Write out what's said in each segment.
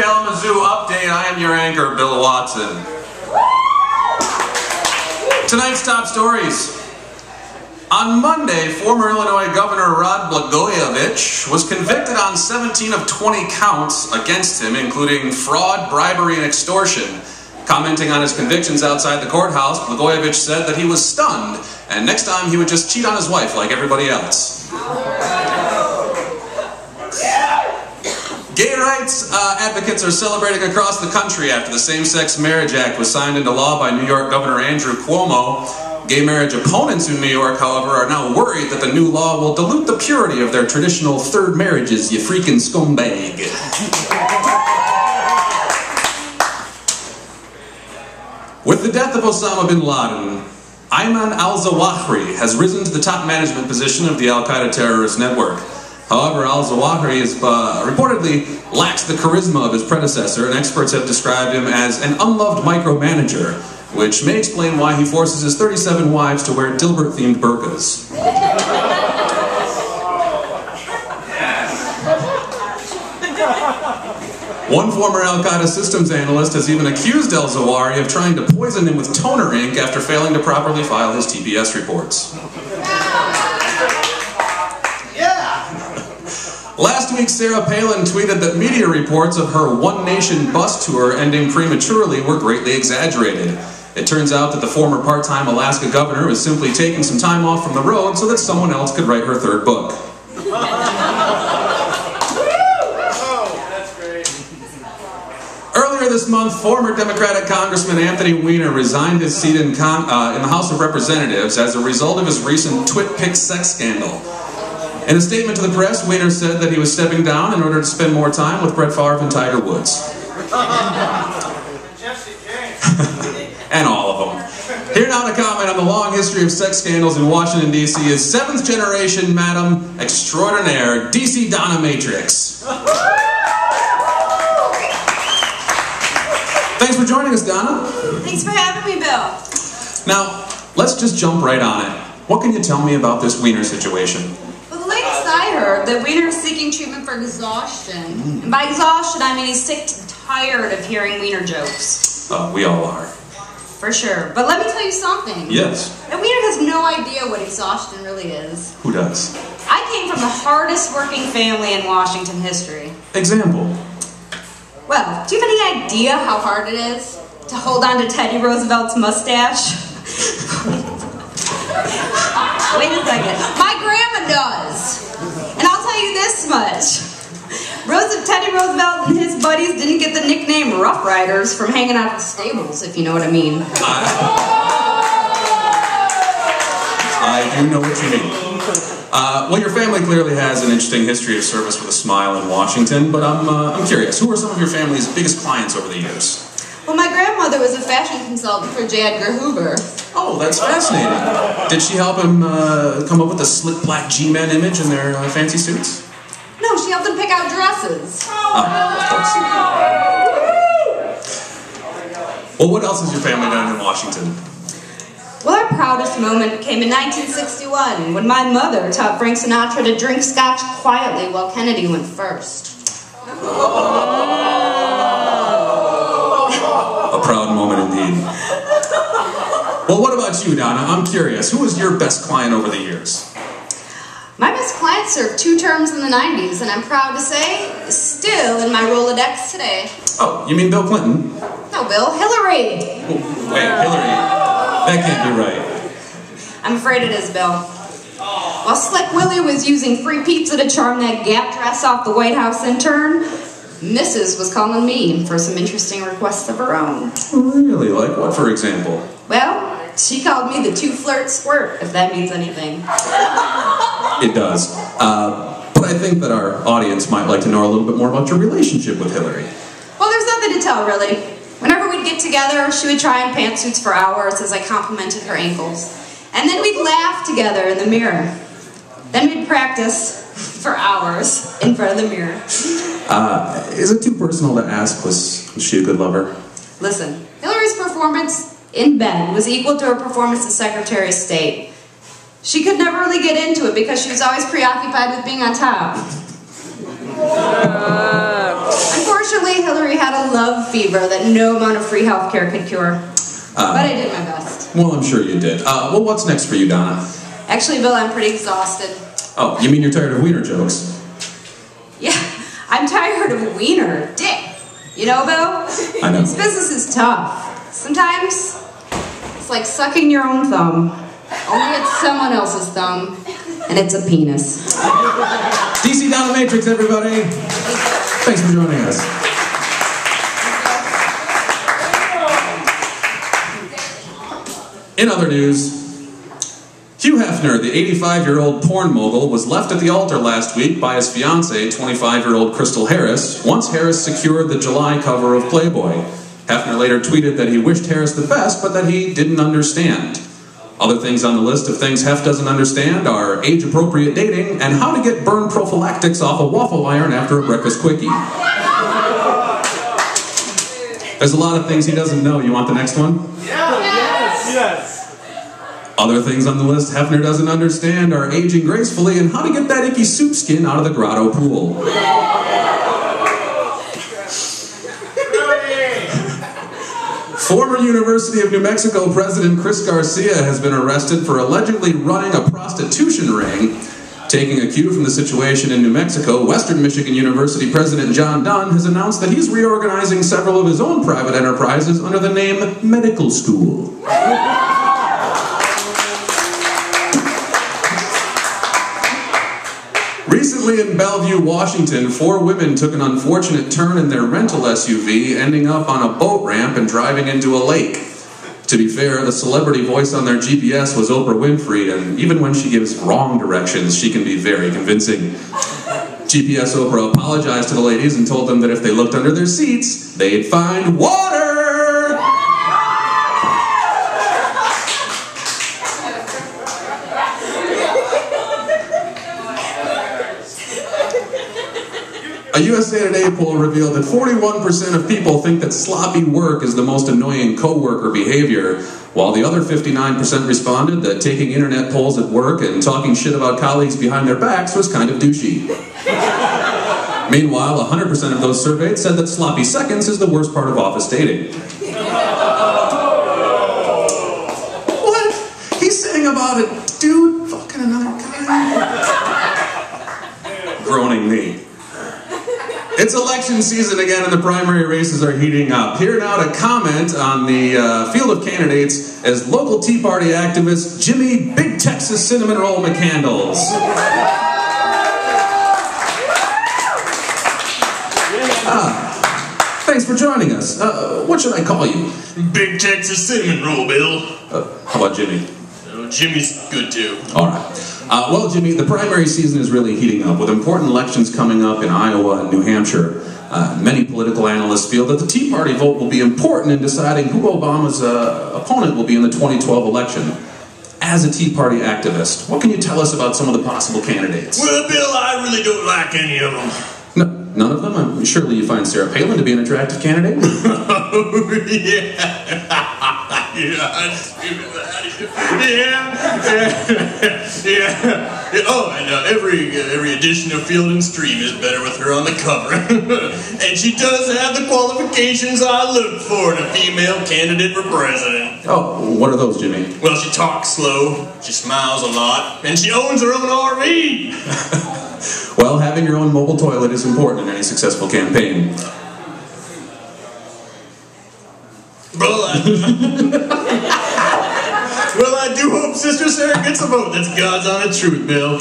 Kalamazoo Update. I am your anchor, Bill Watson. Tonight's top stories. On Monday, former Illinois Governor Rod Blagojevich was convicted on 17 of 20 counts against him, including fraud, bribery, and extortion. Commenting on his convictions outside the courthouse, Blagojevich said that he was stunned, and next time he would just cheat on his wife like everybody else. Gay rights advocates are celebrating across the country after the Same-Sex Marriage Act was signed into law by New York Governor Andrew Cuomo. Gay marriage opponents in New York, however, are now worried that the new law will dilute the purity of their traditional third marriages, you freaking scumbag. With the death of Osama bin Laden, Ayman al-Zawahiri has risen to the top management position of the al-Qaeda terrorist network. However, al-Zawahiri reportedly lacks the charisma of his predecessor, and experts have described him as an unloved micromanager, which may explain why he forces his 37 wives to wear Dilbert-themed burqas. One former al-Qaeda systems analyst has even accused al-Zawahiri of trying to poison him with toner ink after failing to properly file his TPS reports. Last week, Sarah Palin tweeted that media reports of her One Nation bus tour ending prematurely were greatly exaggerated. It turns out that the former part-time Alaska governor was simply taking some time off from the road so that someone else could write her third book. Earlier this month, former Democratic Congressman Anthony Weiner resigned his seat in the House of Representatives as a result of his recent TwitPic sex scandal. In a statement to the press, Weiner said that he was stepping down in order to spend more time with Brett Favre and Tiger Woods. And all of them. Here now to comment on the long history of sex scandals in Washington, D.C. is 7th generation Madam Extraordinaire, D.C. Donna Matrix. Thanks for joining us, Donna. Thanks for having me, Bill. Now, let's just jump right on it. What can you tell me about this Weiner situation? I heard that Weiner is seeking treatment for exhaustion. And by exhaustion, I mean he's sick and tired of hearing Weiner jokes. We all are. For sure. But let me tell you something. Yes. That Weiner has no idea what exhaustion really is. Who does? I came from the hardest working family in Washington history. Example. Well, do you have any idea how hard it is to hold on to Teddy Roosevelt's mustache? Wait a second. My grandma does. And I'll tell you this much. Teddy Roosevelt and his buddies didn't get the nickname Rough Riders from hanging out at the stables, if you know what I mean. I do know what you mean. Well, your family clearly has an interesting history of service with a smile in Washington, but I'm curious. Who are some of your family's biggest clients over the years? Well, my grandmother was a fashion consultant for J. Edgar Hoover. Oh, that's fascinating. Did she help him come up with the slick black G-Men image in their fancy suits? No, she helped him pick out dresses. Oh, of course. Well, what else has your family done in Washington? Well, our proudest moment came in 1961 when my mother taught Frank Sinatra to drink scotch quietly while Kennedy went first. A proud moment indeed. Well, what about you, Donna? I'm curious. Who was your best client over the years? My best client served 2 terms in the 90s, and I'm proud to say, is still in my Rolodex today. Oh, you mean Bill Clinton? No, Bill. Hillary. Oh, wait, Hillary. That can't be right. I'm afraid it is, Bill. While Slick Willie was using free pizza to charm that Gap dress off the White House intern, Mrs. was calling me for some interesting requests of her own. Really? Like what, for example? Well, she called me the 2-flirt squirt, if that means anything. It does. But I think that our audience might like to know a little bit more about your relationship with Hillary. Well, there's nothing to tell, really. Whenever we'd get together, she would try on pantsuits for hours as I complimented her ankles. And then we'd laugh together in the mirror. Then we'd practice for hours in front of the mirror. Is it too personal to ask, was she a good lover? Listen, Hillary's performance in bed was equal to her performance as Secretary of State. She could never really get into it because she was always preoccupied with being on top. Unfortunately, Hillary had a love fever that no amount of free healthcare could cure. But I did my best. Well, I'm sure you did. Well, what's next for you, Donna? Actually, Bill, I'm pretty exhausted. Oh, you mean you're tired of wiener jokes? Yeah, I'm tired of wiener dick. You know, Bill? I know. This business is tough. Sometimes, it's like sucking your own thumb. Only it's someone else's thumb, and it's a penis. DC Dominatrix, everybody! Thanks for joining us. In other news, Hugh Hefner, the 85-year-old porn mogul, was left at the altar last week by his fiancée, 25-year-old Crystal Harris, once Harris secured the July cover of Playboy. Hefner later tweeted that he wished Harris the best, but that he didn't understand. Other things on the list of things Hef doesn't understand are age-appropriate dating and how to get burn prophylactics off a waffle iron after a breakfast quickie. There's a lot of things he doesn't know. You want the next one? Yes. Other things on the list Hefner doesn't understand are aging gracefully and how to get that icky soup skin out of the grotto pool. Former University of New Mexico President Chris Garcia has been arrested for allegedly running a prostitution ring. Taking a cue from the situation in New Mexico, Western Michigan University President John Dunn has announced that he's reorganizing several of his own private enterprises under the name Medical School. Recently in Bellevue, Washington, 4 women took an unfortunate turn in their rental SUV, ending up on a boat ramp and driving into a lake. To be fair, the celebrity voice on their GPS was Oprah Winfrey, and even when she gives wrong directions, she can be very convincing. GPS Oprah apologized to the ladies and told them that if they looked under their seats, they'd find water! A USA Today poll revealed that 41% of people think that sloppy work is the most annoying coworker behavior, while the other 59% responded that taking internet polls at work and talking shit about colleagues behind their backs was kind of douchey. Meanwhile, 100% of those surveyed said that sloppy seconds is the worst part of office dating. What? He's saying about a dude fucking another guy? Groaning me. It's election season again and the primary races are heating up. Here now to comment on the field of candidates is local Tea Party activist Jimmy Big Texas Cinnamon Roll McCandles. Thanks for joining us. What should I call you? Big Texas Cinnamon Roll, Bill. How about Jimmy? Jimmy's good too. Alright. Well, Jimmy, the primary season is really heating up, with important elections coming up in Iowa and New Hampshire. Many political analysts feel that the Tea Party vote will be important in deciding who Obama's opponent will be in the 2012 election. As a Tea Party activist, what can you tell us about some of the possible candidates? Well, Bill, I really don't like any of them. No, none of them? Surely you find Sarah Palin to be an attractive candidate? Oh, yeah. Yeah, I'd do that. Yeah. Oh, and every edition of Field and Stream is better with her on the cover. And she does have the qualifications I look for in a female candidate for president. Oh, what are those, Jimmy? Well, she talks slow, she smiles a lot, and she owns her own RV. Well, having your own mobile toilet is important in any successful campaign. Well, I do hope Sister Sarah gets a vote. That's God's honest truth, Bill.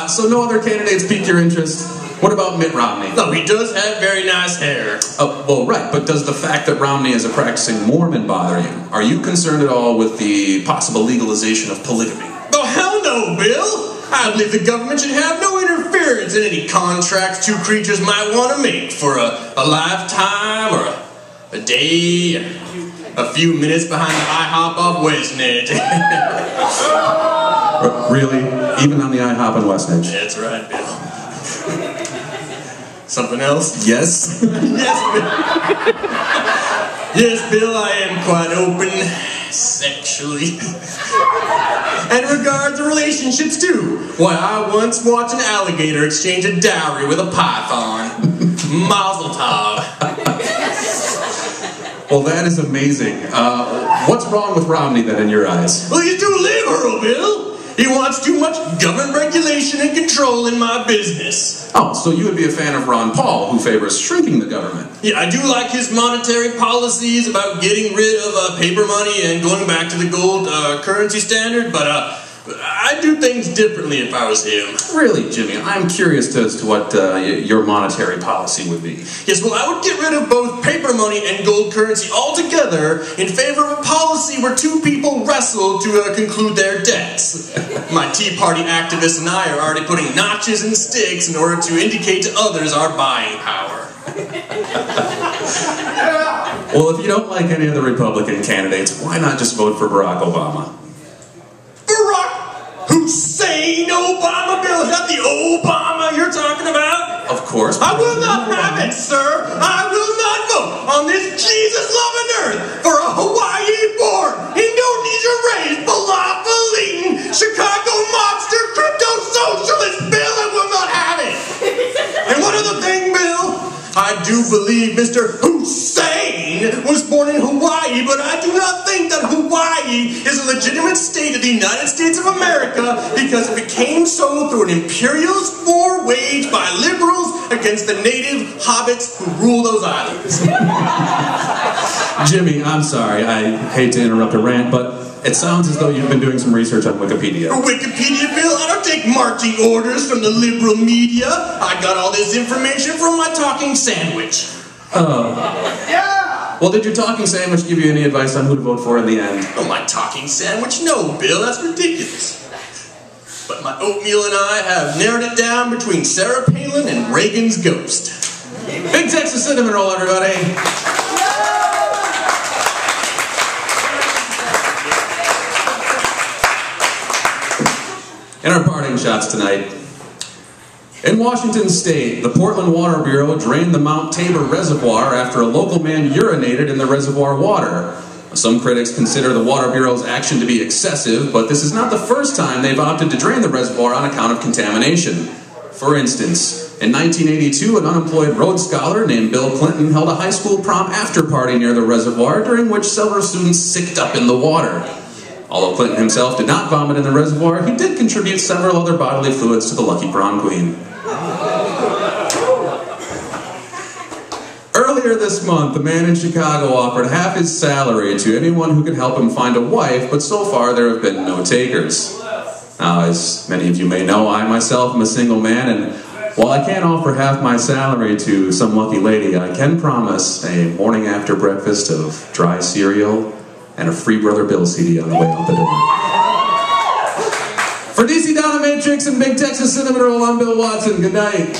So no other candidates piqued your interest? What about Mitt Romney? No, he does have very nice hair. Oh, well, right, but does the fact that Romney is a practicing Mormon bother you? Are you concerned at all with the possible legalization of polygamy? Oh, hell no, Bill! I believe the government should have no interference in any contracts two creatures might want to make for a lifetime or a day, a few minutes behind the IHOP off West Edge. Really? Even on the IHOP on West Edge? That's right, Bill. Something else? Yes? Yes, Bill. Yes, Bill, I am quite open sexually. And regards to relationships, too. Why, I once watched an alligator exchange a dowry with a python. Mazel tov. Well, that is amazing. What's wrong with Romney then in your eyes? Well, he's too liberal, Bill. He wants too much government regulation and control in my business. Oh, so you would be a fan of Ron Paul, who favors shrinking the government. Yeah, I do like his monetary policies about getting rid of paper money and going back to the gold currency standard, but I'd do things differently if I was him. Really, Jimmy? I'm curious as to what your monetary policy would be. Yes, well, I would get rid of both paper money and gold currency altogether in favor of a policy where two people wrestle to conclude their debts. My Tea Party activists and I are already putting notches and sticks in order to indicate to others our buying power. Well, if you don't like any of the Republican candidates, why not just vote for Barack Obama? Hussein Obama, Bill? Is that the Obama you're talking about? Of course. I will not have it, sir. I will not vote on this Jesus-loving earth for a Hawaii-born, Indonesia-raised, falafel-eating, Chicago mobster, crypto-socialist Bill. I will not have it. And one other thing, Bill. I do believe Mr. Hussein was born in Hawaii, but I do not think that Hawaii is a legitimate state of the United States of America because it became so through an imperialist war waged by liberals against the native hobbits who rule those islands. Jimmy, I'm sorry. I hate to interrupt a rant, but it sounds as though you've been doing some research on Wikipedia. Wikipedia, Bill? I don't take marching orders from the liberal media. I got all this information from my talking sandwich. Yeah! Well, did your talking sandwich give you any advice on who to vote for in the end? Oh, my talking sandwich? No, Bill, that's ridiculous. But my oatmeal and I have narrowed it down between Sarah Palin and Reagan's ghost. Big Texas cinnamon roll, everybody! In our parting shots tonight, in Washington State, the Portland Water Bureau drained the Mount Tabor Reservoir after a local man urinated in the reservoir water. Some critics consider the Water Bureau's action to be excessive, but this is not the first time they've opted to drain the reservoir on account of contamination. For instance, in 1982, an unemployed Rhodes Scholar named Bill Clinton held a high school prom after-party near the reservoir, during which several students sicked up in the water. Although Clinton himself did not vomit in the reservoir, he did contribute several other bodily fluids to the lucky prom queen. Earlier this month, a man in Chicago offered half his salary to anyone who could help him find a wife, but so far there have been no takers. Now, as many of you may know, I myself am a single man, and while I can't offer half my salary to some lucky lady, I can promise a morning after breakfast of dry cereal and a free Brother Bill CD on the way out the door. For DC Dominatrix and Big Texas Cinnamon Roll, I'm Bill Watson. Good night.